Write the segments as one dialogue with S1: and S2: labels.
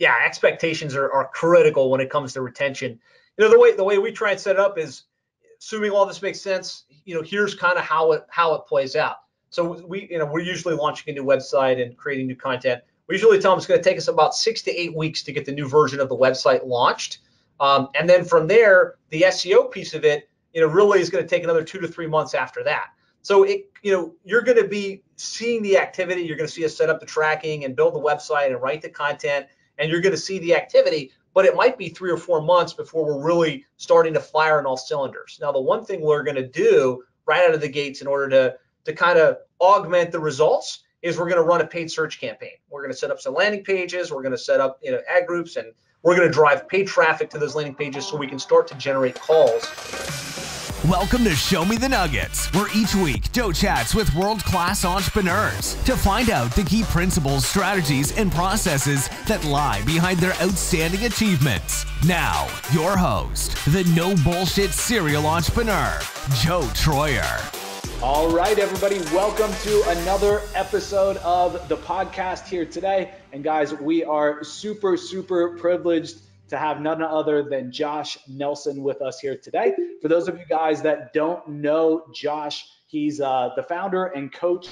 S1: Yeah, expectations are critical when it comes to retention. The way we try and set it up is, assuming all this makes sense, here's kind of how it plays out. So we're usually launching a new website and creating new content. We usually tell them it's going to take us about 6 to 8 weeks to get the new version of the website launched. And then from there, the SEO piece of it, really is going to take another 2 to 3 months after that. So you're going to be seeing the activity. You're going to see us set up the tracking and build the website and write the content, and you're going to see the activity. But it might be 3 or 4 months before we're really starting to fire on all cylinders. Now, the one thing we're going to do right out of the gates in order to kind of augment the results is we're going to run a paid search campaign. We're going to set up some landing pages. We're going to set up ad groups, and we're going to drive paid traffic to those landing pages so we can start to generate calls.
S2: Welcome to Show Me the Nuggets, where each week Joe chats with world-class entrepreneurs to find out the key principles, strategies, and processes that lie behind their outstanding achievements. Now, your host, the no bullshit serial entrepreneur, Joe Troyer.
S3: All right, everybody, welcome to another episode of the podcast here today. And guys, we are super privileged to have none other than Josh Nelson with us here today. For those of you guys that don't know Josh, he's the founder and coach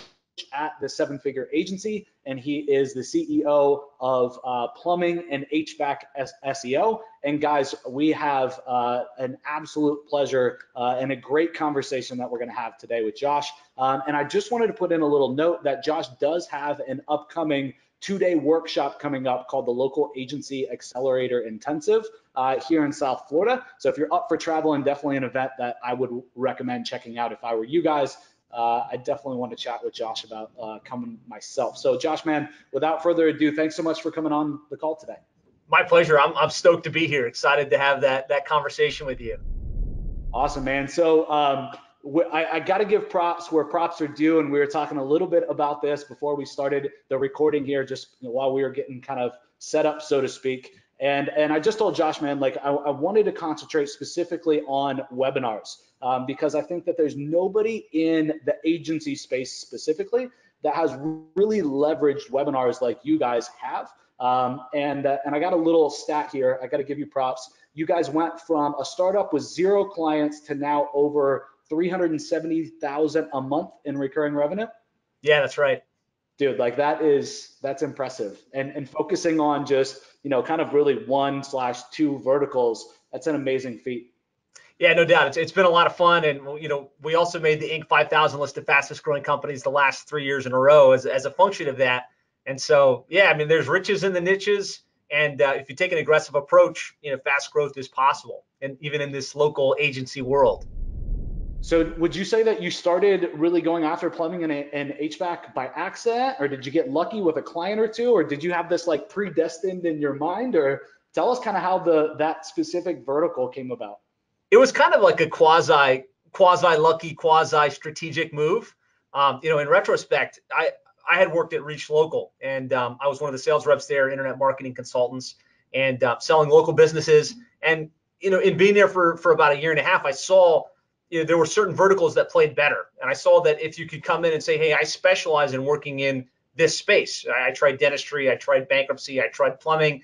S3: at the Seven Figure Agency, and he is the CEO of Plumbing and HVAC SEO. And guys, we have an absolute pleasure and a great conversation that we're going to have today with Josh. And I just wanted to put in a little note that Josh does have an upcoming 2-day workshop coming up called the Local Agency Accelerator Intensive here in South Florida. So if you're up for traveling, definitely an event that I would recommend checking out if I were you guys. I definitely want to chat with Josh about coming myself. So Josh, man, without further ado, thanks so much for coming on the call today.
S1: My pleasure. I'm stoked to be here. Excited to have that conversation with you.
S3: Awesome, man. So I got to give props where props are due, and we were talking a little bit about this before we started the recording here, just while we were getting kind of set up, so to speak. And I just told Josh, man, like I wanted to concentrate specifically on webinars because I think that there's nobody in the agency space specifically that has really leveraged webinars like you guys have. And I got a little stat here. I got to give you props. You guys went from a startup with 0 clients to now over 370,000 a month in recurring revenue.
S1: Yeah, that's right.
S3: Dude, like that's impressive. And focusing on just, kind of really 1/2 verticals, that's an amazing feat.
S1: Yeah, no doubt. It's been a lot of fun. And, we also made the Inc. 5000 list of fastest growing companies the last 3 years in a row as a function of that. And so, yeah, I mean, there's riches in the niches. And if you take an aggressive approach, fast growth is possible. And even in this local agency world.
S3: So would you say that you started really going after plumbing and HVAC by accident, or did you get lucky with a client or two, or did you have this like predestined in your mind? Or tell us kind of how that specific vertical came about.
S1: It was kind of like a quasi lucky, quasi strategic move. In retrospect, I had worked at Reach Local, and I was one of the sales reps there, internet marketing consultants, and selling local businesses. And in being there for about 1.5 years, I saw there were certain verticals that played better. And I saw that if you could come in and say, hey, I specialize in working in this space. I tried dentistry, I tried bankruptcy, I tried plumbing.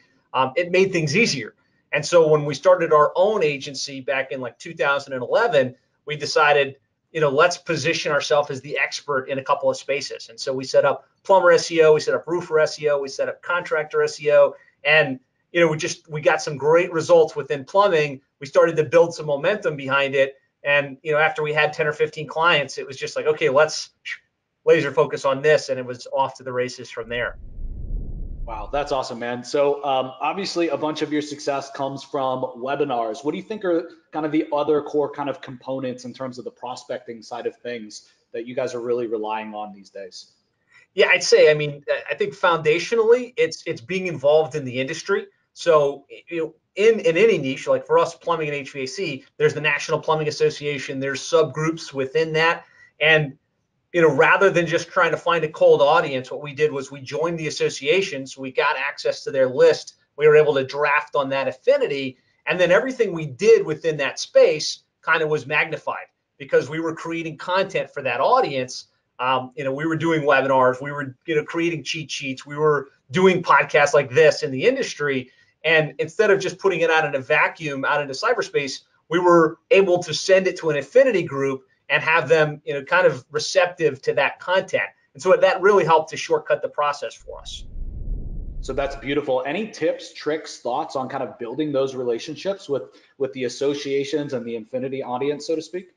S1: It made things easier. And so when we started our own agency back in like 2011, we decided, let's position ourselves as the expert in a couple of spaces. And so we set up plumber SEO, we set up roofer SEO, we set up contractor SEO, and we got some great results within plumbing. We started to build some momentum behind it. And, after we had 10 or 15 clients, it was just like, okay, let's laser focus on this. And it was off to the races from there.
S3: Wow, that's awesome, man. So obviously a bunch of your success comes from webinars. What do you think are kind of the other core kind of components in terms of the prospecting side of things that you guys are really relying on these days?
S1: Yeah, I'd say, I think foundationally, it's being involved in the industry. So, in any niche, like for us, plumbing and HVAC, there's the National Plumbing Association, there's subgroups within that. And, rather than just trying to find a cold audience, what we did was we joined the associations, we got access to their list, we were able to draft on that affinity, and then everything we did within that space kind of was magnified because we were creating content for that audience. We were doing webinars, we were, creating cheat sheets, we were doing podcasts like this in the industry. And instead of just putting it out in a vacuum out into cyberspace, we were able to send it to an affinity group and have them, kind of receptive to that content. And so that really helped to shortcut the process for us.
S3: So that's beautiful. Any tips, tricks, thoughts on kind of building those relationships with the associations and the affinity audience, so to speak?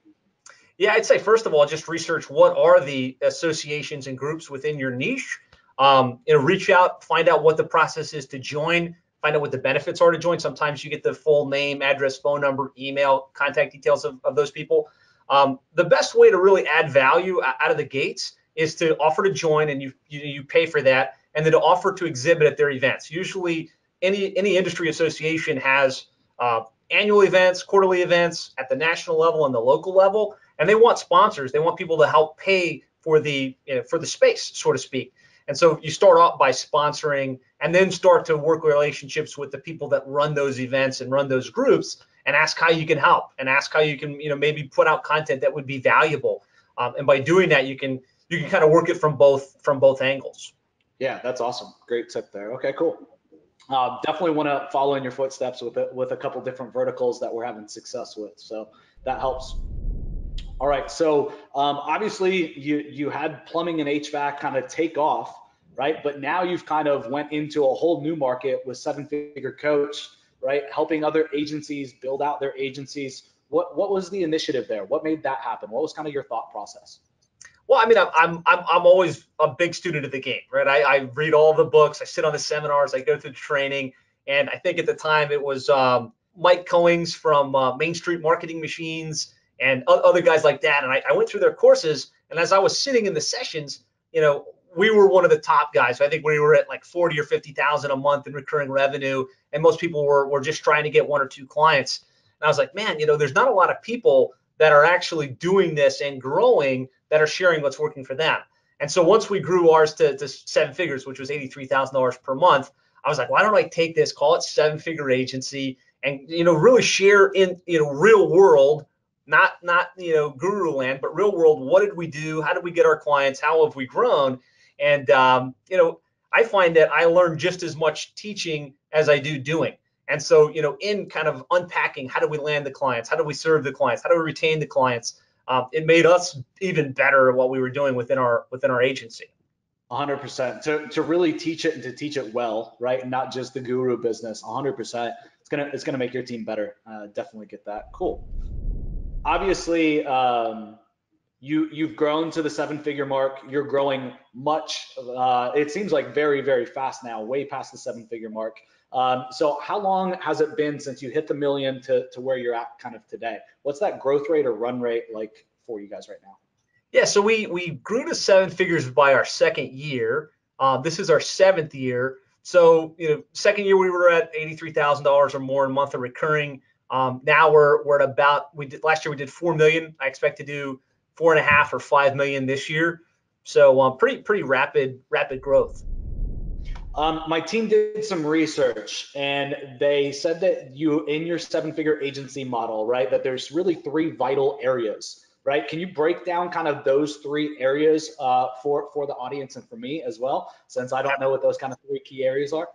S1: Yeah, I'd say first of all, just research what are the associations and groups within your niche. Reach out, find out what the process is to join, find out what the benefits are to join. Sometimes you get the full name, address, phone number, email, contact details of those people. The best way to really add value out of the gates is to offer to join, and you pay for that, and then to offer to exhibit at their events. Usually, any industry association has annual events, quarterly events at the national level and the local level, and they want sponsors. They want people to help pay for the space, so to speak. And so you start off by sponsoring, and then start to work relationships with the people that run those events and run those groups, and ask how you can help, and ask how you can maybe put out content that would be valuable. And by doing that, you can kind of work it from both angles.
S3: Yeah, that's awesome. Great tip there. Okay, cool. Definitely want to follow in your footsteps with a couple different verticals that we're having success with. So that helps. All right. So obviously you had plumbing and HVAC kind of take off, right? But now you've kind of went into a whole new market with Seven Figure Coach, right? Helping other agencies build out their agencies. What was the initiative there? What made that happen? What was kind of your thought process?
S1: Well, I mean, I'm always a big student of the game, right? I read all the books, I sit on the seminars, I go through the training, and I think at the time it was Mike Coings from Main Street Marketing Machines and other guys like that. And I went through their courses, and as I was sitting in the sessions, we were one of the top guys. I think we were at like 40 or 50,000 a month in recurring revenue, and most people were just trying to get one or two clients. And I was like, man, there's not a lot of people that are actually doing this and growing that are sharing what's working for them. And so once we grew ours to seven figures, which was $83,000 per month, I was like, why don't I take this, call it Seven Figure Agency, and really share in real world, not guru land, but real world. What did we do? How did we get our clients? How have we grown? And I find that I learn just as much teaching as I do doing. And so, in kind of unpacking, how do we land the clients? How do we serve the clients? How do we retain the clients? It made us even better at what we were doing within our agency.
S3: 100%. To really teach it and to teach it well, right? And not just the guru business. 100%. It's gonna make your team better. Definitely get that. Cool. Obviously, you've grown to the seven-figure mark. You're growing much. It seems like very, very fast now, way past the seven-figure mark. So how long has it been since you hit the million to where you're at kind of today? What's that growth rate or run rate like for you guys right now?
S1: Yeah, so we grew to seven figures by our second year. This is our seventh year. So, second year we were at $83,000 or more a month of recurring. Now we're at about, last year we did 4 million. I expect to do 4.5 or 5 million this year. So pretty rapid growth.
S3: My team did some research, and they said that in your seven-figure agency model, right, that there's really 3 vital areas, right? Can you break down kind of those 3 areas for the audience and for me as well, since I don't know what those kind of 3 key areas are?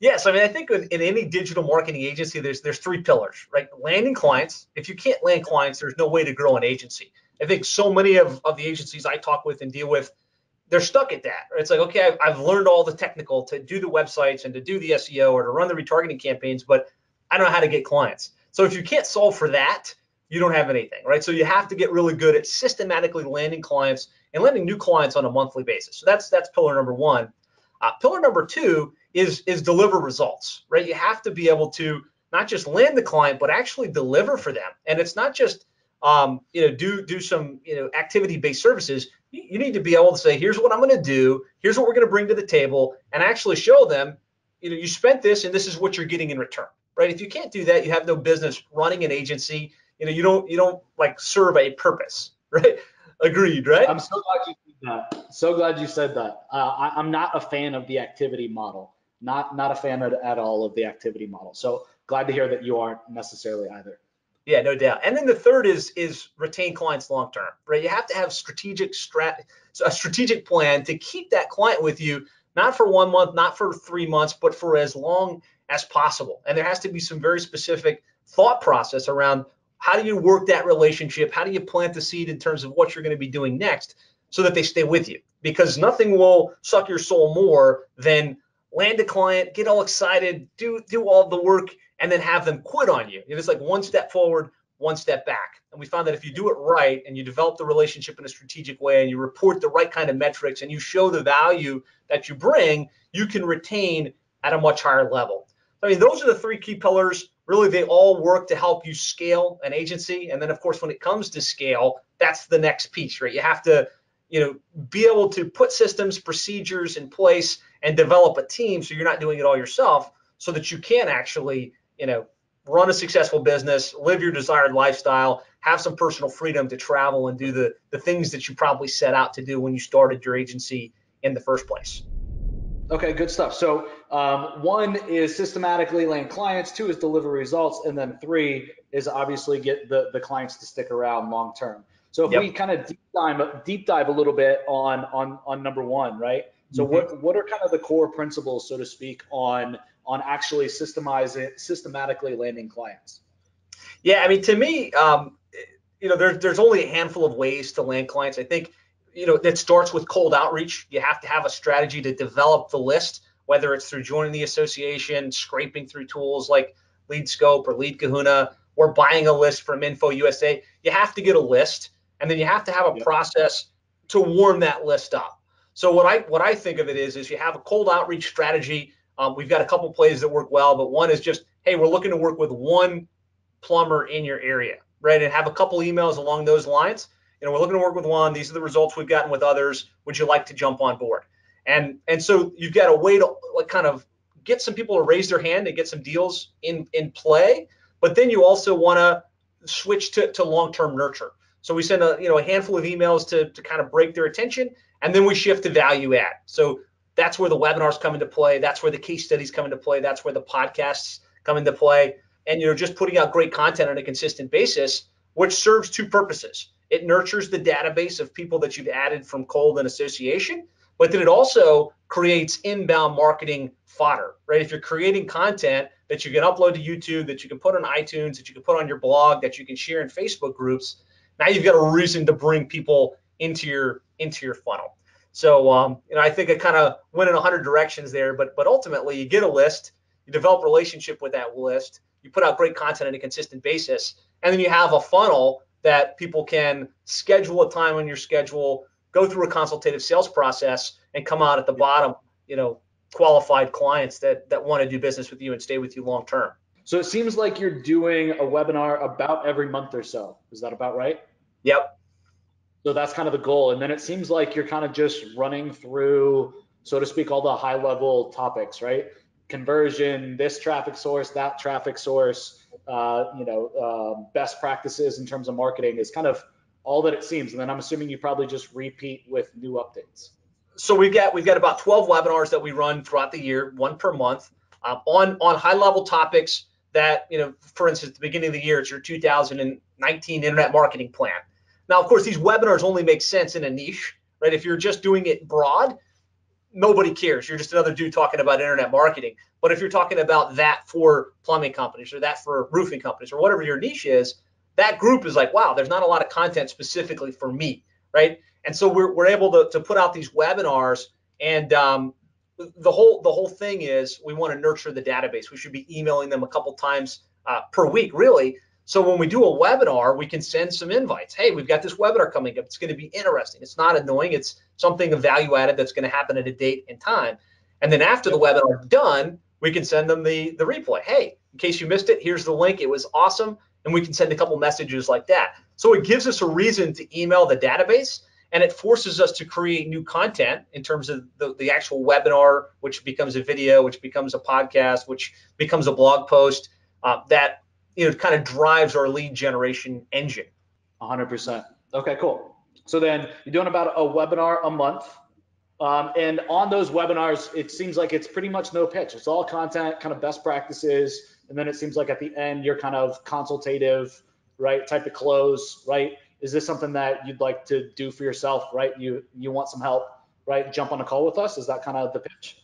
S1: Yes, I mean, I think in any digital marketing agency, there's 3 pillars, right? Landing clients. If you can't land clients, there's no way to grow an agency. I think so many of the agencies I talk with and deal with, they're stuck at that. It's like, okay, I've learned all the technical to do the websites and to do the SEO or to run the retargeting campaigns, but I don't know how to get clients. So if you can't solve for that, you don't have anything, right? So you have to get really good at systematically landing clients and landing new clients on a monthly basis. So that's pillar number 1. Pillar number 2 is deliver results, right? You have to be able to not just land the client, but actually deliver for them. And it's not just do some activity-based services. You need to be able to say, here's what I'm going to do, here's what we're going to bring to the table, and actually show them, you spent this and this is what you're getting in return, right? If you can't do that, you have no business running an agency. You don't like serve a purpose, right? Agreed, right?
S3: I'm so glad you said that. So glad you said that. I'm not a fan of the activity model. Not a fan at all of the activity model. So glad to hear that you aren't necessarily either.
S1: Yeah, no doubt. And then the third is retain clients long term, right? You have to have a strategic plan to keep that client with you, not for 1 month, not for 3 months, but for as long as possible. And there has to be some very specific thought process around how do you work that relationship? How do you plant the seed in terms of what you're going to be doing next so that they stay with you? Because nothing will suck your soul more than land a client, get all excited, do all the work, and then have them quit on you. It's like one step forward, one step back. And we found that if you do it right and you develop the relationship in a strategic way and you report the right kind of metrics and you show the value that you bring, you can retain at a much higher level. I mean, those are the three key pillars. Really, they all work to help you scale an agency. And then, of course, when it comes to scale, that's the next piece, right? You have to, be able to put systems, procedures in place and develop a team so you're not doing it all yourself so that you can actually, run a successful business, live your desired lifestyle, have some personal freedom to travel and do the things that you probably set out to do when you started your agency in the first place.
S3: Okay, good stuff. So 1 is systematically land clients, 2 is deliver results, and then 3 is obviously get the clients to stick around long term. So if we kind of deep dive a little bit on number 1, right? So what are kind of the core principles, so to speak, on actually systematically landing clients?
S1: Yeah, I mean, to me, there's only a handful of ways to land clients. I think, that starts with cold outreach. You have to have a strategy to develop the list, whether it's through joining the association, scraping through tools like LeadScope or Lead Kahuna, or buying a list from Info USA. You have to get a list, and then you have to have a process to warm that list up. So what I think of it is you have a cold outreach strategy. We've got a couple plays that work well, but one is just, hey, we're looking to work with one plumber in your area, right? And have a couple emails along those lines. We're looking to work with one. These are the results we've gotten with others. Would you like to jump on board? And so you've got a way to kind of get some people to raise their hand and get some deals in play. But then you also want to switch to long-term nurture. So we send a handful of emails to kind of break their attention, and then we shift to value add. So that's where the webinars come into play. That's where the case studies come into play. That's where the podcasts come into play. And just putting out great content on a consistent basis, which serves 2 purposes. It nurtures the database of people that you've added from cold and association, but then it also creates inbound marketing fodder, right? If you're creating content that you can upload to YouTube, that you can put on iTunes, that you can put on your blog, that you can share in Facebook groups, now you've got a reason to bring people into your funnel. So, I think I kind of went in 100 directions there, but ultimately you get a list, you develop a relationship with that list, you put out great content on a consistent basis, and then you have a funnel that people can schedule a time on your schedule, go through a consultative sales process, and come out at the bottom, qualified clients that want to do business with you and stay with you long term.
S3: So it seems like you're doing a webinar about every month or so. Is that about right?
S1: Yep.
S3: So that's kind of the goal. And then it seems like you're kind of just running through, so to speak, all the high level topics, right? Conversion, this traffic source, that traffic source, best practices in terms of marketing is kind of all that it seems. And then I'm assuming you probably just repeat with new updates.
S1: So we've got about 12 webinars that we run throughout the year, 1 per month, on high level topics that, for instance, at the beginning of the year, it's your 2019 internet marketing plan. Now, of course, these webinars only make sense in a niche, right? If you're just doing it broad, nobody cares. You're just another dude talking about internet marketing. But if you're talking about that for plumbing companies or that for roofing companies or whatever your niche is, that group is like, wow, there's not a lot of content specifically for me, right? And so we're able to put out these webinars, and the whole thing is we want to nurture the database. We should be emailing them a couple times per week, really. So when we do a webinar, we can send some invites. Hey, we've got this webinar coming up. It's going to be interesting. It's not annoying. It's something of value added that's going to happen at a date and time. And then after the webinar is done, we can send them the replay. Hey, in case you missed it, here's the link. It was awesome. And we can send a couple messages like that. So it gives us a reason to email the database, and it forces us to create new content in terms of the actual webinar, which becomes a video, which becomes a podcast, which becomes a blog post that kind of drives our lead generation engine.
S3: 100%. Okay, cool. So then you're doing about a webinar a month. And on those webinars, it seems like it's pretty much no pitch. It's all content, kind of best practices. And then it seems like at the end, you're kind of consultative, right? Type of close, right? Is this something that you'd like to do for yourself, right? You want some help right, jump on a call with us? Is that kind of the pitch?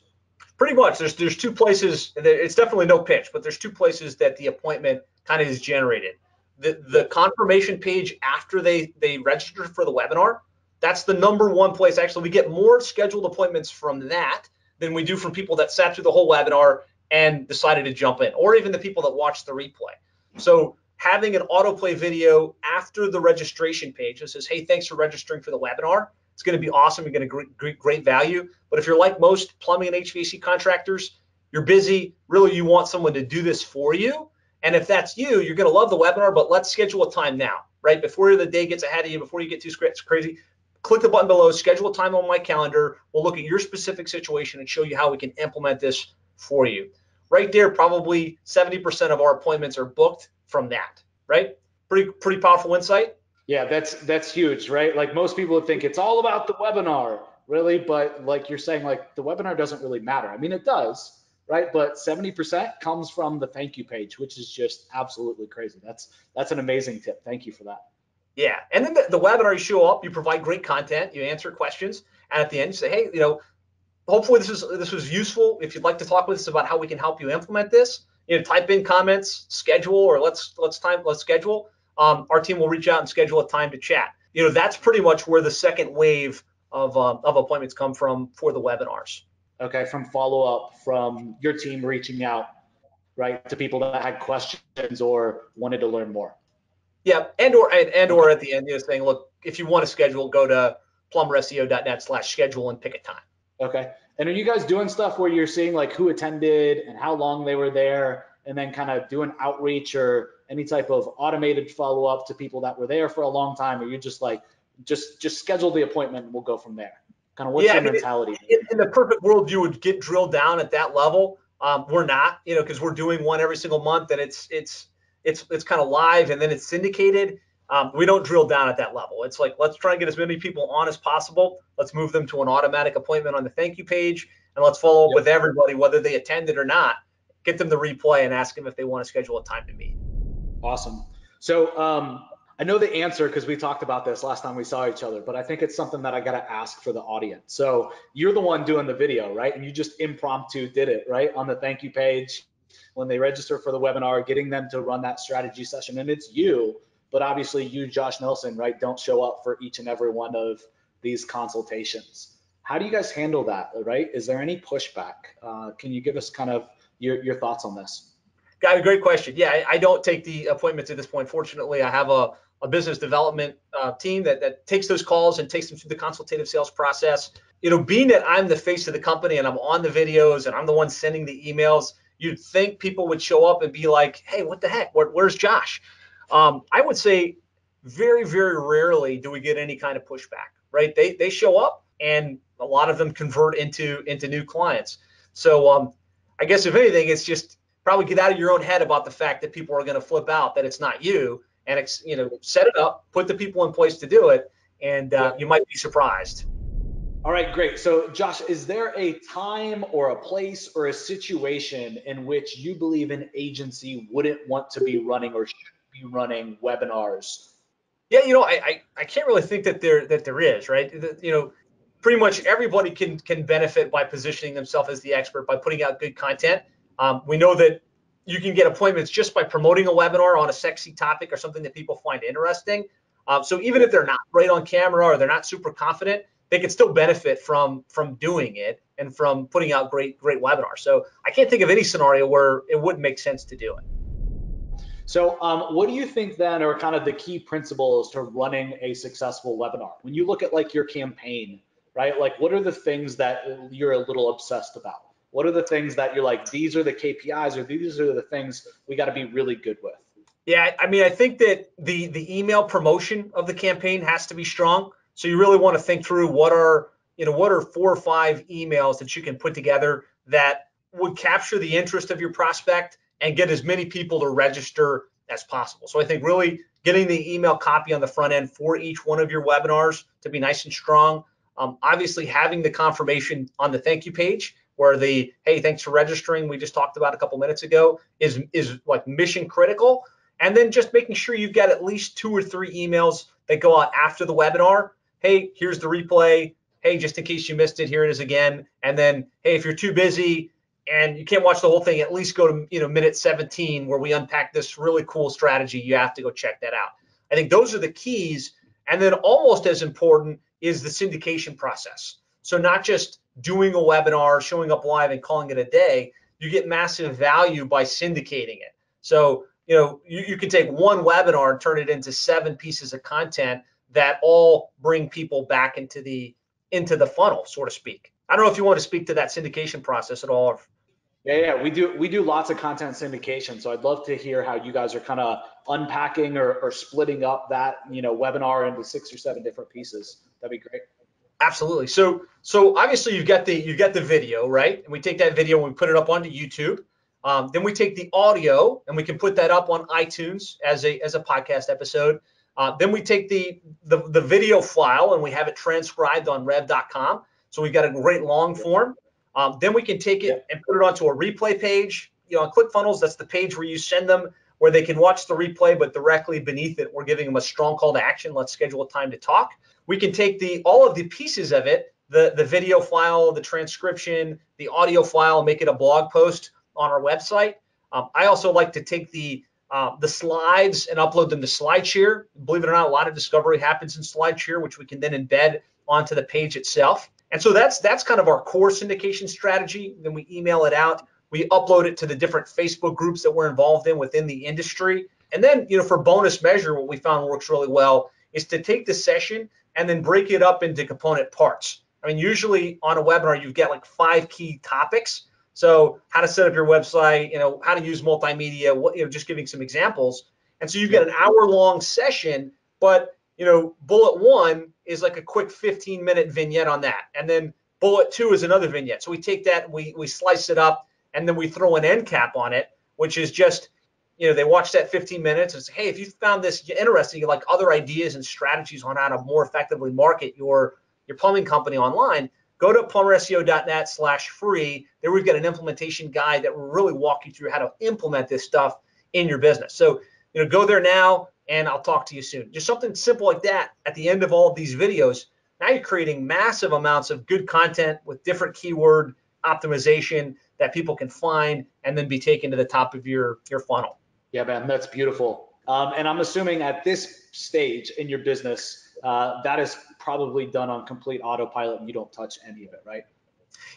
S1: Pretty much. There's two places. It's definitely no pitch, but there's two places that the appointment kind of is generated. The confirmation page after they register for the webinar, that's the number one place. Actually, we get more scheduled appointments from that than we do from people that sat through the whole webinar and decided to jump in, or even the people that watched the replay. So having an autoplay video after the registration page that says, hey, thanks for registering for the webinar. It's going to be awesome. You're going to get great value. But if you're like most plumbing and HVAC contractors, you're busy. Really, you want someone to do this for you. And if that's you, you're going to love the webinar, but let's schedule a time now, right? Before the day gets ahead of you, before you get too crazy, click the button below, schedule a time on my calendar. We'll look at your specific situation and show you how we can implement this for you. Right there, probably 70% of our appointments are booked from that, right? Pretty powerful insight.
S3: Yeah, that's huge, right? Like most people would think it's all about the webinar, really, but like you're saying, like the webinar doesn't really matter. I mean, it does, right? But 70% comes from the thank you page, which is just absolutely crazy. That's an amazing tip. Thank you for that.
S1: Yeah, and then the webinar, you show up, you provide great content, you answer questions, and at the end you say, hey, hopefully this was useful. If you'd like to talk with us about how we can help you implement this, type in comments, schedule, or let's schedule. Our team will reach out and schedule a time to chat. That's pretty much where the second wave of appointments come from for the webinars.
S3: Okay, from follow up, from your team reaching out, right, to people that had questions or wanted to learn more.
S1: Yeah, or at the end, saying, look, if you want to schedule, go to plumberseo.net/schedule and pick a time.
S3: Okay. And are you guys doing stuff where you're seeing like who attended and how long they were there, and then kind of doing outreach or any type of automated follow up to people that were there for a long time? Or you just like, just schedule the appointment and we'll go from there? Kind of what's your mentality?
S1: In the perfect world, you would get drilled down at that level. We're not, because we're doing one every single month, and it's kind of live and then it's syndicated. We don't drill down at that level. It's like, let's try and get as many people on as possible. Let's move them to an automatic appointment on the thank you page, and let's follow up with everybody, whether they attended or not. Get them the replay and ask them if they want to schedule a time to meet.
S3: Awesome. So I know the answer because we talked about this last time we saw each other, but I think it's something that I got to ask for the audience. So you're the one doing the video, right? And you just impromptu did it, right? On the thank you page when they register for the webinar, getting them to run that strategy session. And it's you, but obviously you, Josh Nelson, right, don't show up for each and every one of these consultations. How do you guys handle that, right? Is there any pushback? Can you give us kind of your thoughts on this?
S1: Got a great question. Yeah, I don't take the appointments at this point. Fortunately, I have a business development team that takes those calls and takes them through the consultative sales process. Being that I'm the face of the company and I'm on the videos and I'm the one sending the emails, you'd think people would show up and be like, hey, what the heck? Where's Josh? I would say very, very rarely do we get any kind of pushback, right? They show up and a lot of them convert into new clients. So I guess if anything, it's just probably get out of your own head about the fact that people are going to flip out, that it's not you, and set it up, put the people in place to do it, and you might be surprised.
S3: All right, great. So Josh, is there a time or a place or a situation in which you believe an agency wouldn't want to be running or should be running webinars?
S1: Yeah, I can't really think that there is, right? Pretty much everybody can benefit by positioning themselves as the expert by putting out good content. We know that you can get appointments just by promoting a webinar on a sexy topic or something that people find interesting. So even if they're not great on camera or they're not super confident, they can still benefit from doing it and from putting out great webinars. So I can't think of any scenario where it wouldn't make sense to do it.
S3: So what do you think then are kind of the key principles to running a successful webinar? When you look at like your campaign, right? Like what are the things that you're a little obsessed about? What are the things that you're like, these are the KPIs or these are the things we got to be really good with?
S1: Yeah, I mean, I think that the email promotion of the campaign has to be strong. So you really want to think through what are 4 or 5 emails that you can put together that would capture the interest of your prospect and get as many people to register as possible. So I think really getting the email copy on the front end for each one of your webinars to be nice and strong. Obviously having the confirmation on the thank you page where the, hey, thanks for registering, we just talked about a couple minutes ago, is like mission critical. And then just making sure you've got at least 2 or 3 emails that go out after the webinar. Hey, here's the replay. hey, just in case you missed it, here it is again. And then, hey, if you're too busy and you can't watch the whole thing, at least go to minute 17 where we unpack this really cool strategy. You have to go check that out. I think those are the keys. And then almost as important is the syndication process. So not just doing a webinar, showing up live and calling it a day, you get massive value by syndicating it. So, you can take one webinar and turn it into 7 pieces of content that all bring people back into the funnel, so to speak. I don't know if you want to speak to that syndication process at all.
S3: Yeah, we do lots of content syndication. So I'd love to hear how you guys are kind of unpacking or splitting up that, webinar into 6 or 7 different pieces. That'd be great.
S1: Absolutely. So obviously you get the video, right? And we take that video and we put it up onto YouTube. Then we take the audio and we can put that up on iTunes as a podcast episode. Then we take the video file and we have it transcribed on rev.com. So we've got a great long form. Then we can take it and put it onto a replay page. On ClickFunnels, that's the page where you send them, where they can watch the replay, but directly beneath it, we're giving them a strong call to action. Let's schedule a time to talk. We can take all of the pieces of it, the video file, the transcription, the audio file, make it a blog post on our website. I also like to take the slides and upload them to SlideShare. Believe it or not, a lot of discovery happens in SlideShare, which we can then embed onto the page itself. And so that's kind of our core syndication strategy. Then we email it out. We upload it to the different Facebook groups that we're involved in within the industry. And then, for bonus measure, what we found works really well is to take the session and then break it up into component parts. I mean, usually on a webinar, you've got like 5 key topics. So how to set up your website, how to use multimedia, just giving some examples. And so you get an hour-long session, but bullet 1 is like a quick 15-minute vignette on that. And then bullet 2 is another vignette. So we take that, we slice it up, and then we throw an end cap on it, which is just, they watch that 15 minutes and say, hey, if you found this interesting, you like other ideas and strategies on how to more effectively market your plumbing company online, go to plumberseo.net/free. There we've got an implementation guide that will really walk you through how to implement this stuff in your business. So, go there now, and I'll talk to you soon. Just something simple like that at the end of all of these videos. Now you're creating massive amounts of good content with different keyword optimization that people can find and then be taken to the top of your funnel.
S3: Yeah, man, that's beautiful. And I'm assuming at this stage in your business, that is probably done on complete autopilot and you don't touch any of it, right?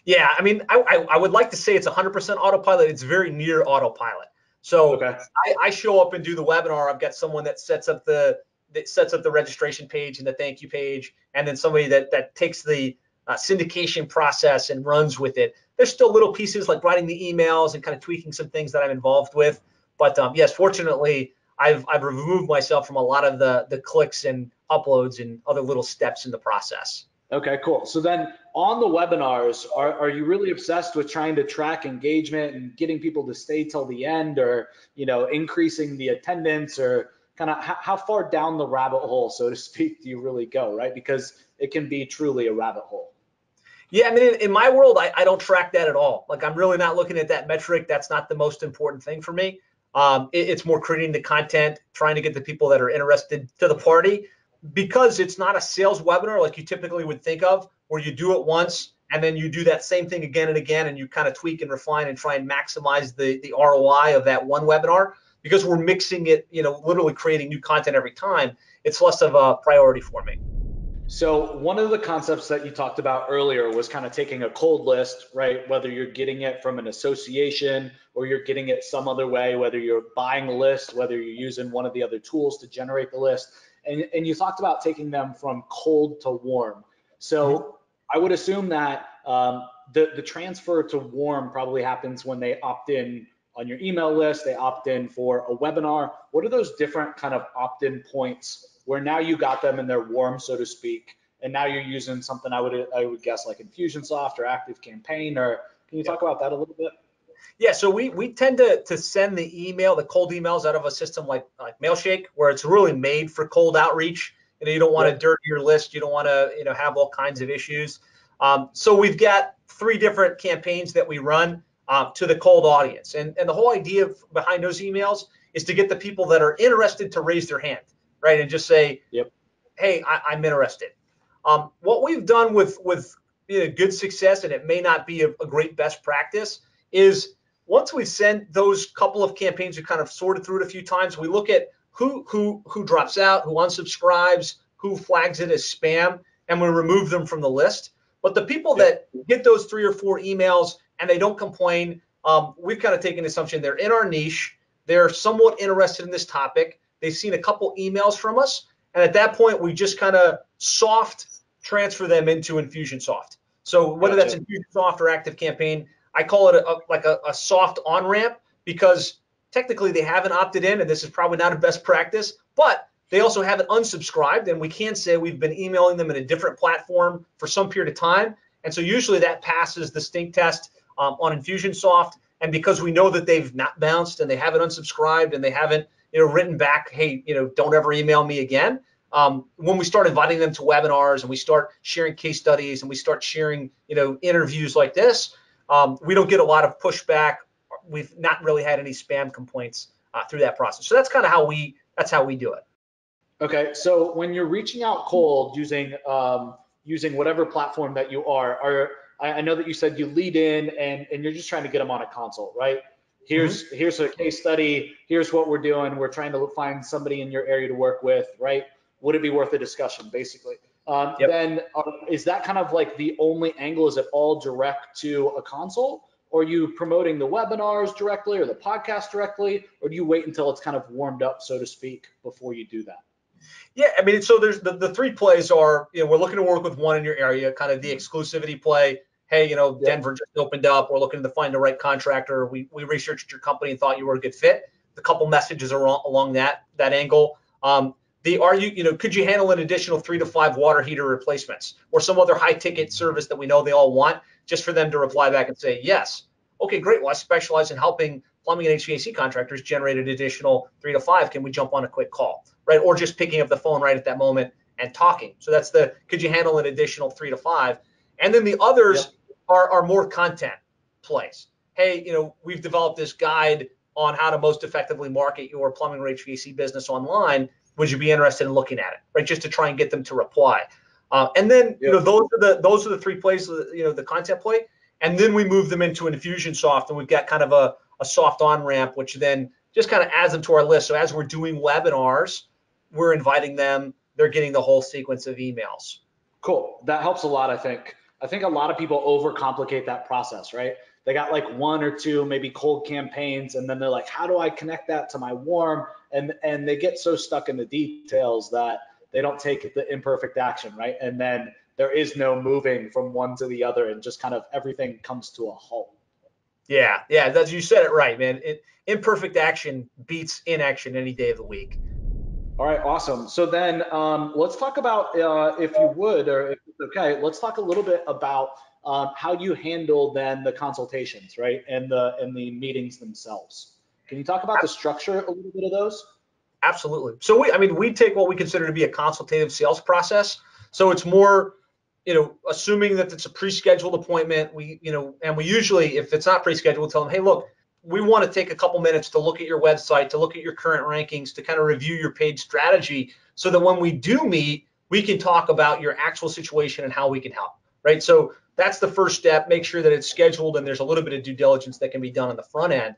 S1: Yeah, I mean, I would like to say it's 100% autopilot. It's very near autopilot. So okay. I show up and do the webinar. I've got someone that sets up the registration page and the thank you page, and then somebody that takes the syndication process and runs with it. There's still little pieces like writing the emails and kind of tweaking some things that I'm involved with. But yes, fortunately, I've removed myself from a lot of the clicks and uploads and other little steps in the process.
S3: Okay, cool. So then on the webinars, are you really obsessed with trying to track engagement and getting people to stay till the end, or increasing the attendance, or kind of how far down the rabbit hole, so to speak, do you really go, right? Because it can be truly a rabbit hole.
S1: Yeah, I mean, in my world, I don't track that at all. Like, I'm really not looking at that metric. That's not the most important thing for me. It's more creating the content, trying to get the people that are interested to the party, because it's not a sales webinar like you typically would think of, where you do it once and then you do that same thing again and again, and you kind of tweak and refine and try and maximize the ROI of that one webinar. Because we're mixing it, literally creating new content every time, it's less of a priority for me.
S3: So one of the concepts that you talked about earlier was kind of taking a cold list, right? Whether you're getting it from an association or you're getting it some other way, whether you're buying a list, whether you're using one of the other tools to generate the list. And you talked about taking them from cold to warm. So I would assume that the transfer to warm probably happens when they opt in on your email list, they opt in for a webinar. What are those different kind of opt-in points where now you got them and they're warm, so to speak, and now you're using something I would guess like Infusionsoft or ActiveCampaign, or can you talk about that a little bit?
S1: Yeah, so we tend to send the cold emails out of a system like Mailshake, where it's really made for cold outreach. You don't want to dirty your list. You don't want to have all kinds of issues. So we've got 3 different campaigns that we run to the cold audience. And the whole idea behind those emails is to get the people that are interested to raise their hand, right? And just say, hey, I'm interested. What we've done with good success, and it may not be a great best practice, is once we send those couple of campaigns, we kind of sorted through it a few times. We look at who drops out, who unsubscribes, who flags it as spam, and we remove them from the list. But the people that get those 3 or 4 emails and they don't complain, we've kind of taken the assumption they're in our niche, they're somewhat interested in this topic, they've seen a couple emails from us, and at that point we just kind of soft transfer them into Infusionsoft. So whether that's Infusionsoft or ActiveCampaign, I call it a soft on-ramp, because technically they haven't opted in, and this is probably not a best practice, but they also haven't unsubscribed, and we can say we've been emailing them in a different platform for some period of time. And so usually that passes the stink test on Infusionsoft. And because we know that they've not bounced and they haven't unsubscribed and they haven't written back, hey, don't ever email me again. When we start inviting them to webinars and we start sharing case studies and we start sharing interviews like this, we don't get a lot of pushback. We've not really had any spam complaints through that process. So that's kind of how we do it.
S3: Okay, so when you're reaching out cold using whatever platform that you are, I know that you said you lead in and you're just trying to get them on a consult, right? Here's a case study. Here's what we're doing. We're trying to find somebody in your area to work with, right? Would it be worth a discussion, basically? Then is that kind of like the only angle? Is it all direct to a consult? Or are you promoting the webinars directly or the podcast directly? Or do you wait until it's kind of warmed up, so to speak, before you do that?
S1: Yeah, I mean, so there's the 3 plays are, we're looking to work with one in your area, kind of the exclusivity play. Hey, Denver just opened up. We're looking to find the right contractor. We researched your company and thought you were a good fit. The couple messages are along that angle. Could you handle an additional 3 to 5 water heater replacements or some other high ticket service that we know they all want, just for them to reply back and say, yes. Okay, great. Well, I specialize in helping plumbing and HVAC contractors generate an additional 3 to 5. Can we jump on a quick call, right? Or just picking up the phone right at that moment and talking. So that's could you handle an additional 3 to 5? And then the others are more content plays. Hey, we've developed this guide on how to most effectively market your plumbing or HVAC business online. Would you be interested in looking at it, right? Just to try and get them to reply. And then, those are the 3 plays, the content play. And then we move them into Infusionsoft, and we've got kind of a soft on-ramp, which then just kind of adds them to our list. So as we're doing webinars, we're inviting them. They're getting the whole sequence of emails.
S3: Cool. That helps a lot, I think. I think a lot of people overcomplicate that process, right? They got like 1 or 2 maybe cold campaigns, and then they're like, how do I connect that to my warm? And they get so stuck in the details that they don't take the imperfect action, right? And then there is no moving from one to the other, and just kind of everything comes to a halt.
S1: Yeah, you said it right, man. Imperfect action beats inaction any day of the week.
S3: All right, awesome. So then let's talk about, if you would, or if it's okay, let's talk a little bit about how you handle then the consultations, right, and the meetings themselves. Can you talk about the structure, a little bit of those?
S1: Absolutely. So we take what we consider to be a consultative sales process. So it's more, assuming that it's a pre-scheduled appointment. And we usually, if it's not pre-scheduled, tell them, hey, look, we want to take a couple minutes to look at your website, to look at your current rankings, to kind of review your paid strategy, so that when we do meet, we can talk about your actual situation and how we can help, right? So that's the first step. Make sure that it's scheduled and there's a little bit of due diligence that can be done on the front end.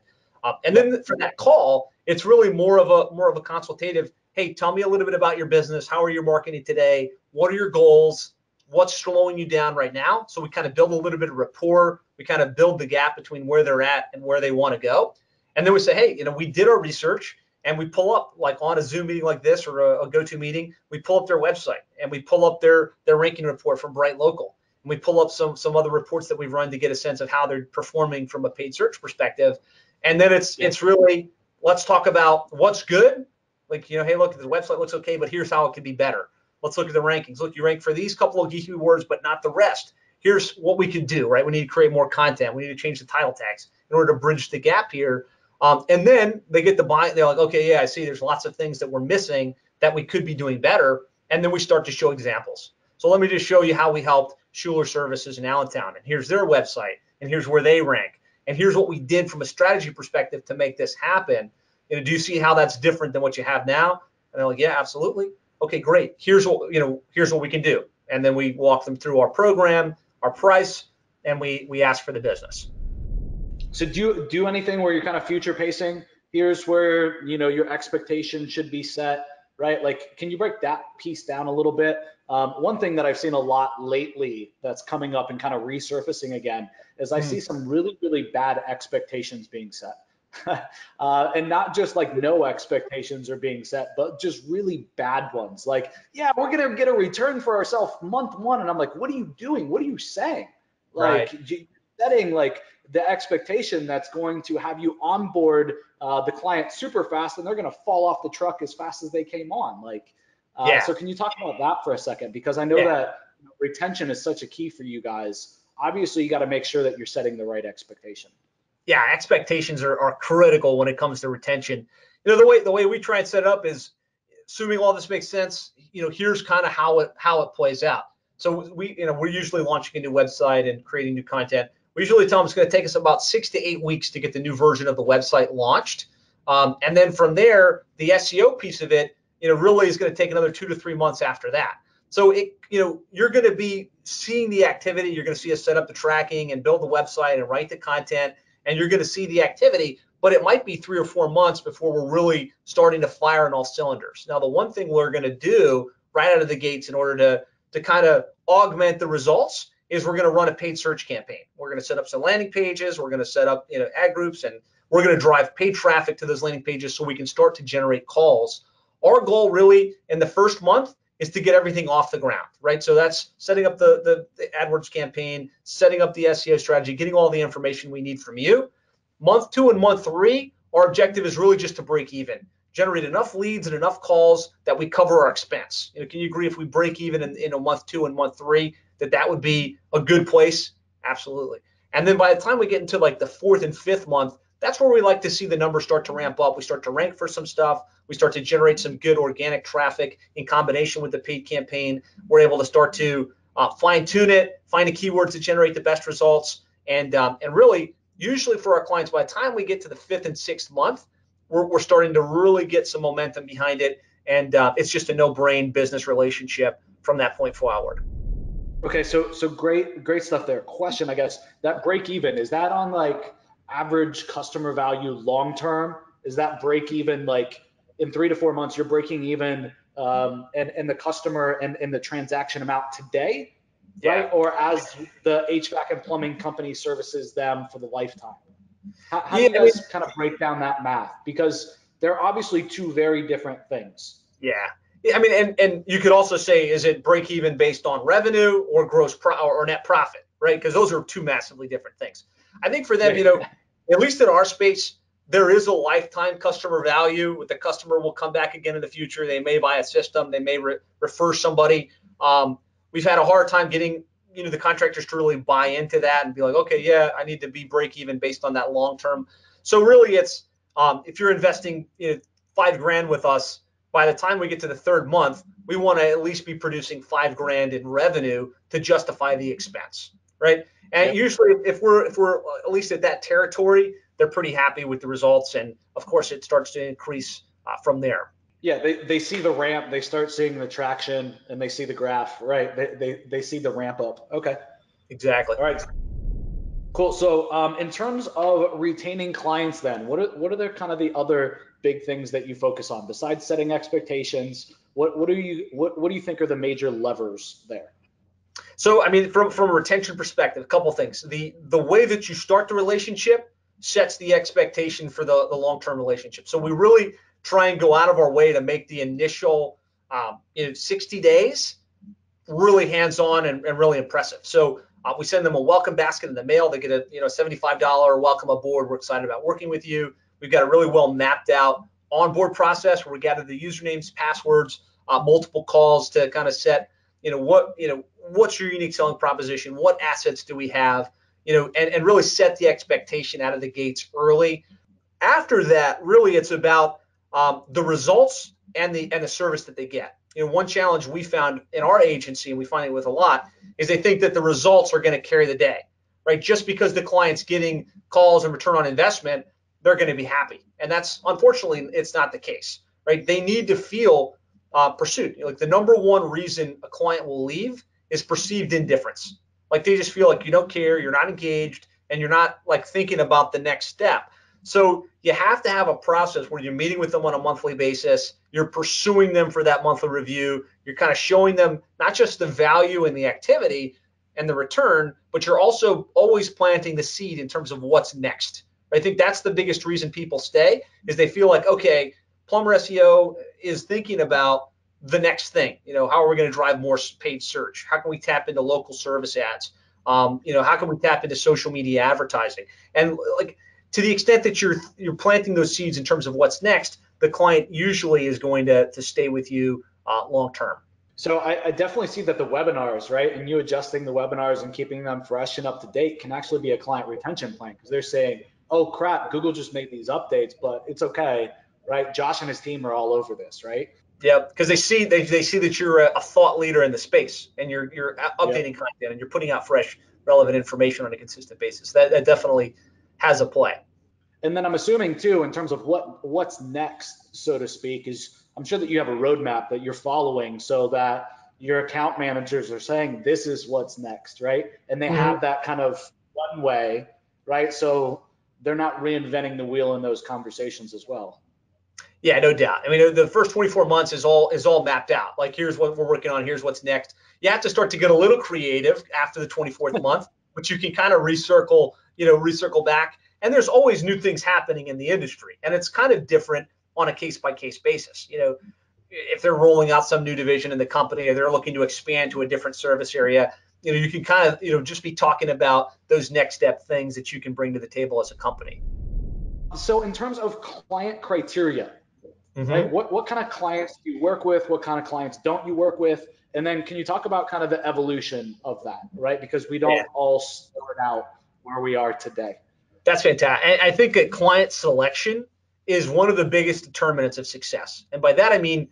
S1: And then for that call, it's really more of a consultative. Hey, tell me a little bit about your business. How are you marketing today? What are your goals? What's slowing you down right now? So we kind of build a little bit of rapport. We kind of build the gap between where they're at and where they want to go. And then we say, hey, we did our research, and we pull up, like on a Zoom meeting like this or a go-to meeting, we pull up their website and we pull up their ranking report from Bright Local. And we pull up some other reports that we've run to get a sense of how they're performing from a paid search perspective. And then it's really, let's talk about what's good. Like, hey, look, the website looks okay, but here's how it could be better. Let's look at the rankings. Look, you rank for these couple of geeky words, but not the rest. Here's what we can do, right? We need to create more content. We need to change the title tags in order to bridge the gap here. And then they get the buy. They're like, okay, yeah, I see there's lots of things that we're missing that we could be doing better. And then we start to show examples. So let me just show you how we helped Schuler Services in Allentown. And here's their website. And here's where they rank. And here's what we did from a strategy perspective to make this happen. Do you see how that's different than what you have now? And they're like, yeah, absolutely. Okay, great. Here's what we can do. And then we walk them through our program, our price, and we ask for the business.
S3: So do you do anything where you're kind of future pacing? Here's where, your expectation should be set, right? Like, can you break that piece down a little bit? One thing that I've seen a lot lately that's coming up and kind of resurfacing again is I see some really, really bad expectations being set. And not just like no expectations are being set, but just really bad ones. Like, yeah, we're going to get a return for ourselves month one. And I'm like, what are you doing? What are you saying? Like, you're setting like the expectation that's going to have you onboard the client super fast, and they're going to fall off the truck as fast as they came on. Like, so can you talk about that for a second? Because I know that retention is such a key for you guys. Obviously, you got to make sure that you're setting the right expectation.
S1: Yeah, expectations are critical when it comes to retention. The way we try and set it up is, assuming all this makes sense, here's kind of how it plays out. So we're usually launching a new website and creating new content. We usually tell them it's going to take us about 6 to 8 weeks to get the new version of the website launched. And then from there, the SEO piece of it, really is going to take another 2 to 3 months after that. So you're going to be seeing the activity. You're going to see us set up the tracking and build the website and write the content, and you're going to see the activity. But it might be 3 or 4 months before we're really starting to fire on all cylinders. Now, the one thing we're going to do right out of the gates in order to kind of augment the results is we're going to run a paid search campaign. We're going to set up some landing pages. We're going to set up ad groups, and we're going to drive paid traffic to those landing pages so we can start to generate calls. Our goal really in the first month is to get everything off the ground, right? So that's setting up the AdWords campaign, setting up the SEO strategy, getting all the information we need from you. Month 2 and month 3, our objective is really just to break even, generate enough leads and enough calls that we cover our expense. Can you agree if we break even in month 2 and month 3, that would be a good place? Absolutely. And then by the time we get into like the 4th and 5th month, that's where we like to see the numbers start to ramp up. We start to rank for some stuff. We start to generate some good organic traffic in combination with the paid campaign. We're able to start to fine tune it, find the keywords to generate the best results. And really, usually for our clients, by the time we get to the 5th and 6th month, we're starting to really get some momentum behind it. And it's just a no-brain business relationship from that point forward.
S3: Okay, so great stuff there. Question, I guess, that break even, is that on like average customer value long term? Is that break even like in 3 to 4 months you're breaking even and the customer and the transaction amount today, right? Or as the HVAC and plumbing company services them for the lifetime? How do you guys kind of break down that math? Because they're obviously two very different things.
S1: Yeah. I mean, and you could also say, is it break even based on revenue or or net profit, right? Because those are two massively different things. I think for them, at least in our space, there is a lifetime customer value. With the customer will come back again in the future. They may buy a system. They may refer somebody. We've had a hard time getting the contractors to really buy into that and be like, okay, yeah, I need to be break even based on that long term. So really, it's if you're investing $5,000 with us, by the time we get to the 3rd month, we want to at least be producing $5,000 in revenue to justify the expense, right? And usually, if we're at least at that territory, they're pretty happy with the results, and of course, it starts to increase from there.
S3: Yeah, they see the ramp, they start seeing the traction, and they see the graph, right? They see the ramp up. Okay,
S1: exactly.
S3: All right, cool. So in terms of retaining clients, then what are the kind of the other big things that you focus on besides setting expectations? What do you think are the major levers there?
S1: So, I mean, from a retention perspective, a couple things. The way that you start the relationship sets the expectation for the long-term relationship. So we really try and go out of our way to make the initial 60 days really hands-on and really impressive. So we send them a welcome basket in the mail. They get a $75 welcome aboard. We're excited about working with you. We've got a really well mapped out onboard process where we gather the usernames, passwords, multiple calls to kind of set what's your unique selling proposition, what assets do we have, and really set the expectation out of the gates early. After that, really it's about the results and the service that they get. One challenge we found in our agency, and we find it with a lot, is they think that the results are going to carry the day, right? Just because the client's getting calls and return on investment, they're going to be happy. And that's, unfortunately, it's not the case, right? They need to feel pursued. Like the number one reason a client will leave is perceived indifference. Like they just feel like you don't care, you're not engaged, and you're not like thinking about the next step. So you have to have a process where you're meeting with them on a monthly basis, you're pursuing them for that monthly review, you're kind of showing them not just the value and the activity and the return, but you're also always planting the seed in terms of what's next. I think that's the biggest reason people stay, is they feel like, okay, Plumber SEO is thinking about the next thing. How are we going to drive more paid search? How can we tap into local service ads? How can we tap into social media advertising? And like, to the extent that you're planting those seeds in terms of what's next, the client usually is going to stay with you long term.
S3: So I definitely see that the webinars, right, and you adjusting the webinars and keeping them fresh and up to date can actually be a client retention plan, because they're saying, oh crap, Google just made these updates, but it's okay, right? Josh and his team are all over this, right?
S1: Yeah, because they see that you're a thought leader in the space, and you're updating content, and you're putting out fresh, relevant information on a consistent basis. That definitely has a play.
S3: And then I'm assuming too, in terms of what's next, so to speak, is I'm sure that you have a roadmap that you're following so that your account managers are saying this is what's next, right? And they have that kind of runway, right? So they're not reinventing the wheel in those conversations as well.
S1: Yeah, no doubt. I mean, the first 24 months is all mapped out. Like, here's what we're working on. Here's what's next. You have to start to get a little creative after the 24th month, but you can kind of recircle back. And there's always new things happening in the industry, and it's kind of different on a case-by-case basis. If they're rolling out some new division in the company, or they're looking to expand to a different service area, you can kind of just be talking about those next step things that you can bring to the table as a company.
S3: So in terms of client criteria, right? What kind of clients do you work with? What kind of clients don't you work with? And then can you talk about kind of the evolution of that, right? Because we don't all start out where we are today.
S1: That's fantastic. I think that client selection is one of the biggest determinants of success. And by that, I mean,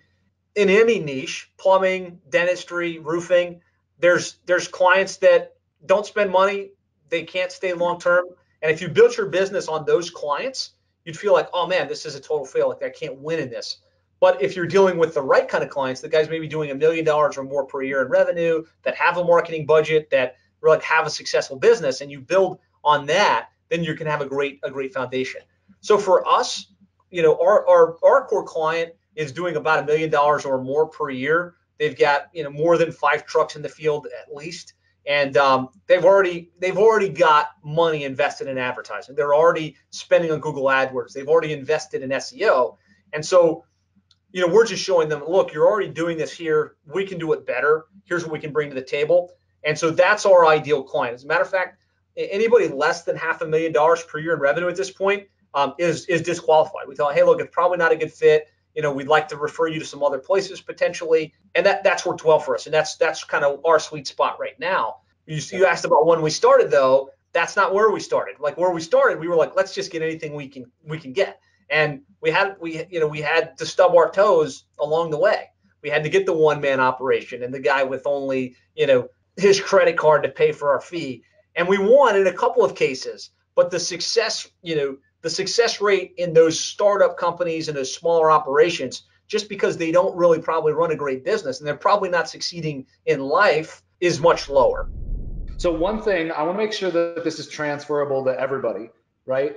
S1: in any niche, plumbing, dentistry, roofing, there's clients that don't spend money, they can't stay long term. And if you built your business on those clients, you'd feel like, oh man, this is a total fail. Like, I can't win in this. But if you're dealing with the right kind of clients, the guys maybe doing $1 million or more per year in revenue, that have a marketing budget, that really have a successful business, and you build on that, then you can have a great foundation. So for us, our core client is doing about $1 million or more per year. They've got more than 5 trucks in the field at least, and they've already got money invested in advertising. They're already spending on Google AdWords. They've already invested in SEO, and so we're just showing them, look, you're already doing this here. We can do it better. Here's what we can bring to the table, and so that's our ideal client. As a matter of fact, anybody less than $500,000 per year in revenue at this point is disqualified. We tell them, hey, look, it's probably not a good fit. We'd like to refer you to some other places potentially, and that's worked well for us. And that's kind of our sweet spot right now. You asked about when we started, though. That's not where we started. Like, where we started, we were like, let's just get anything we can get, and we had to stub our toes along the way. We had to get the one-man operation and the guy with only his credit card to pay for our fee. And we won in a couple of cases, but the success rate in those startup companies and those smaller operations, just because they don't really probably run a great business and they're probably not succeeding in life, is much lower.
S3: So one thing, I want to make sure that this is transferable to everybody, right?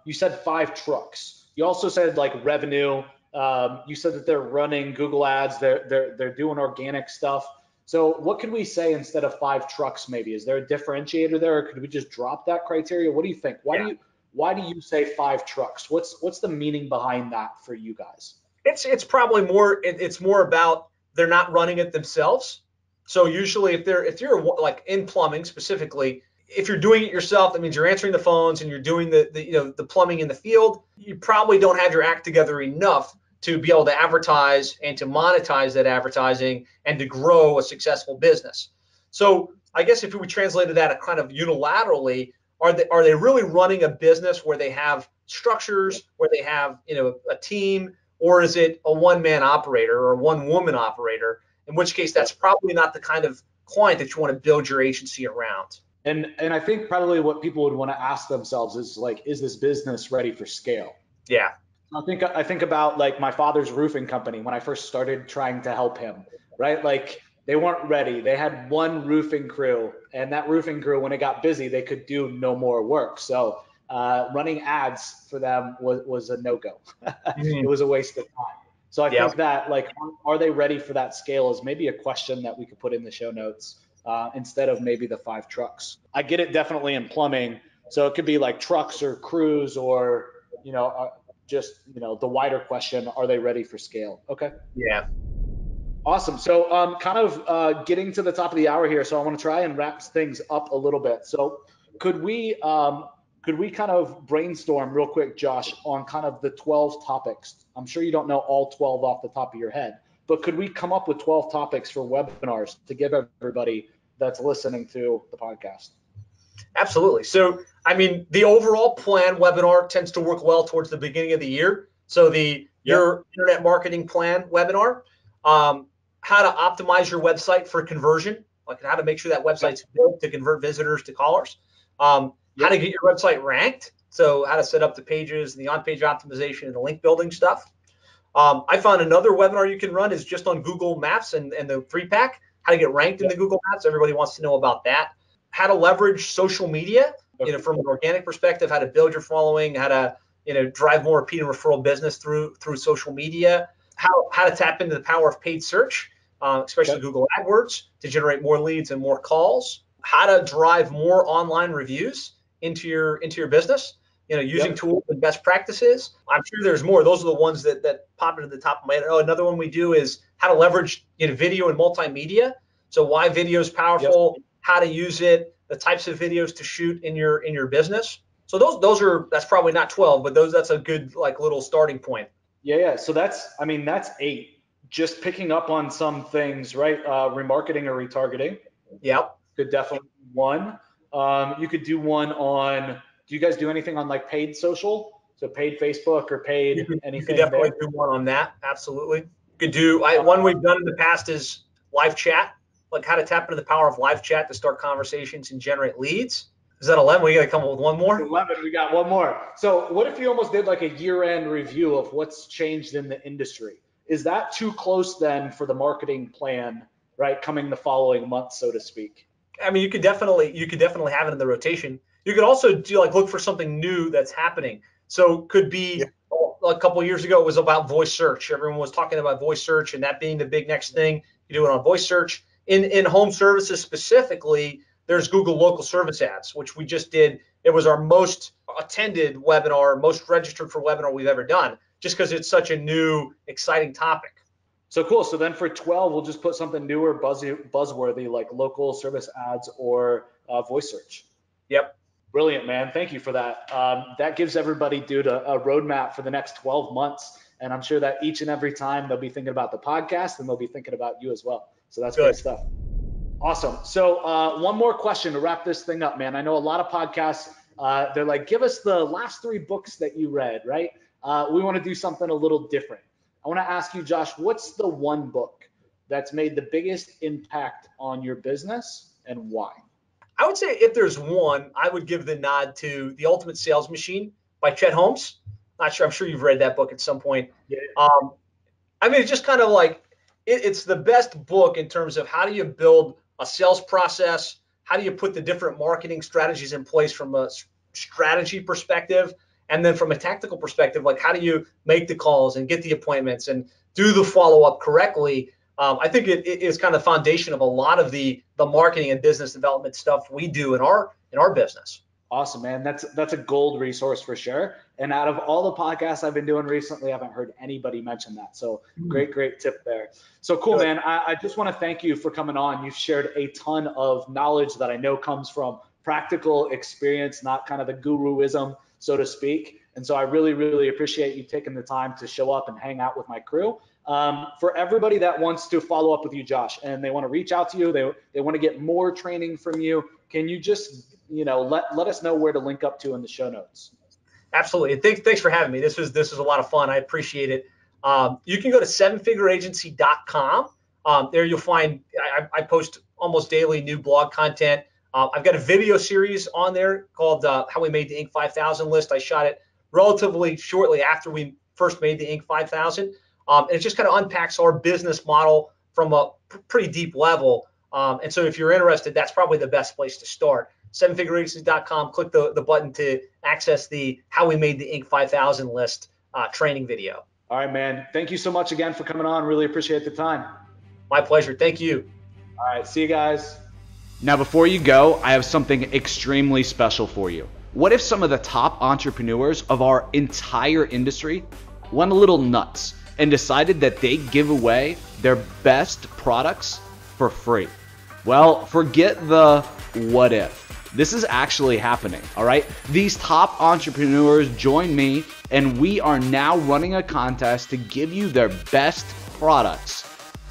S3: You said 5 trucks. You also said like revenue. You said that they're running Google ads. They're doing organic stuff. So what could we say instead of 5 trucks maybe? Is there a differentiator there, or could we just drop that criteria? What do you think? Why do you say 5 trucks? What's the meaning behind that for you guys?
S1: It's probably more, it's more about they're not running it themselves. So usually if you're like in plumbing specifically, if you're doing it yourself, that means you're answering the phones and you're doing the plumbing in the field. You probably don't have your act together enough to be able to advertise and to monetize that advertising and to grow a successful business. So I guess if we translated that kind of unilaterally, are they really running a business where they have structures, where they have a team, or is it a one-man operator or a one-woman operator? In which case, that's probably not the kind of client that you want to build your agency around.
S3: And I think probably what people would want to ask themselves is like, is this business ready for scale?
S1: Yeah.
S3: I think about like my father's roofing company when I first started trying to help him, right? Like They weren't ready. They had one roofing crew, and that roofing crew, when it got busy, they could do no more work. So running ads for them was a no-go. It was a waste of time. So I think that, like, are they ready for that scale is maybe a question that we could put in the show notes instead of maybe the 5 trucks. I get it definitely in plumbing. So it could be like trucks or crews or, just, the wider question, are they ready for scale? Okay.
S1: Yeah.
S3: Awesome. So kind of getting to the top of the hour here. So I want to try and wrap things up a little bit. So could we kind of brainstorm real quick, Josh, on kind of the 12 topics? I'm sure you don't know all 12 off the top of your head, but could we come up with 12 topics for webinars to give everybody that's listening to the podcast?
S1: Absolutely. So, I mean, the overall plan webinar tends to work well towards the beginning of the year. So your internet marketing plan webinar, how to optimize your website for conversion, like how to make sure that website's built to convert visitors to callers, how to get your website ranked. So how to set up the pages and the on-page optimization and the link building stuff. I found another webinar you can run is just on Google Maps and the 3-pack, how to get ranked in the Google Maps. Everybody wants to know about that. How to leverage social media, from an organic perspective, how to build your following, how to, drive more repeat and referral business through social media, how to tap into the power of paid search, especially Google AdWords, to generate more leads and more calls, how to drive more online reviews into your business, using tools and best practices. I'm sure there's more. Those are the ones that pop into the top of my head. Oh, another one we do is how to leverage video and multimedia. So why video is powerful, how to use it, the types of videos to shoot in your business. So that's probably not 12, but that's a good little starting point.
S3: Yeah. So that's 8. Just picking up on some things, right? Remarketing or retargeting.
S1: Yep.
S3: Could definitely be one. You could do one on, do you guys do anything on paid social? So paid Facebook or paid anything?
S1: You could definitely do one on that. Absolutely. You could do, one we've done in the past is live chat, like how to tap into the power of live chat to start conversations and generate leads. Is that 11? We got to come up with one more?
S3: 11, we got one more. So what if you almost did a year-end review of what's changed in the industry? Is that too close then for the marketing plan, right, coming the following month, so to speak?
S1: I mean, you could definitely have it in the rotation. You could also do look for something new that's happening. So could be a couple of years ago, it was about voice search. Everyone was talking about voice search and that being the big next thing. You do it on voice search. In home services specifically, there's Google local service ads, which we just did. It was our most attended webinar, most registered for webinar we've ever done, just because it's such a new, exciting topic.
S3: So cool. So then for 12, we'll just put something newer, buzzworthy, like local service ads or voice search.
S1: Yep.
S3: Brilliant, man. Thank you for that. That gives everybody, dude, a roadmap for the next 12 months. And I'm sure that each and every time they'll be thinking about the podcast and they'll be thinking about you as well. So that's great stuff. Awesome. So one more question to wrap this thing up, man. I know a lot of podcasts, they're like, give us the last 3 books that you read, right? We want to do something a little different. I want to ask you, Josh, what's the one book that's made the biggest impact on your business and why?
S1: I would say if there's one, I would give the nod to The Ultimate Sales Machine by Chet Holmes. Not sure. I'm sure you've read that book at some point.
S3: Yeah.
S1: I mean, it's just kind of it's the best book in terms of how do you build a sales process? How do you put the different marketing strategies in place from a strategy perspective? And then from a tactical perspective, how do you make the calls and get the appointments and do the follow-up correctly? I think it is kind of the foundation of a lot of the marketing and business development stuff we do in our business.
S3: Awesome, man. That's a gold resource for sure. And out of all the podcasts I've been doing recently, I haven't heard anybody mention that. So great tip there. So cool, man. I just want to thank you for coming on. You've shared a ton of knowledge that I know comes from practical experience, not kind of the guruism, so to speak. And so I really, really appreciate you taking the time to show up and hang out with my crew. For everybody that wants to follow up with you, Josh, and they want to reach out to you, they want to get more training from you, can you just let us know where to link up to in the show notes?
S1: Absolutely. Thanks for having me. This was a lot of fun. I appreciate it. You can go to sevenfigureagency.com. There you'll find I post almost daily new blog content. I've got a video series on there called How We Made the Inc. 5000 list. I shot it relatively shortly after we first made the Inc. 5000. And it just kind of unpacks our business model from a pretty deep level. And so if you're interested, that's probably the best place to start. 7figureagency.com, click the button to access the How We Made the Inc. 5000 list training video.
S3: All right, man. Thank you so much again for coming on. Really appreciate the time.
S1: My pleasure. Thank you.
S3: All right. See you guys.
S4: Now, before you go, I have something extremely special for you. What if some of the top entrepreneurs of our entire industry went a little nuts and decided that they give away their best products for free? Well, forget the what if. This is actually happening, all right? These top entrepreneurs join me, and we are now running a contest to give you their best products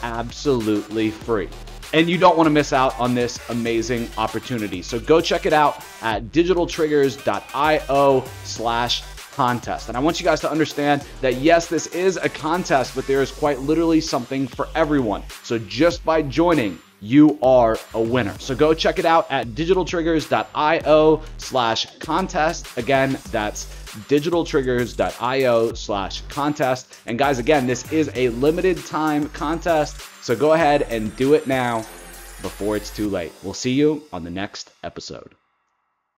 S4: absolutely free. And you don't want to miss out on this amazing opportunity. So go check it out at digitaltriggers.io/contest. And I want you guys to understand that yes, this is a contest, but there is quite literally something for everyone. So just by joining, you are a winner. So go check it out at digitaltriggers.io/contest. Again, that's digitaltriggers.io/contest. And guys, again, this is a limited time contest. So go ahead and do it now before it's too late. We'll see you on the next episode.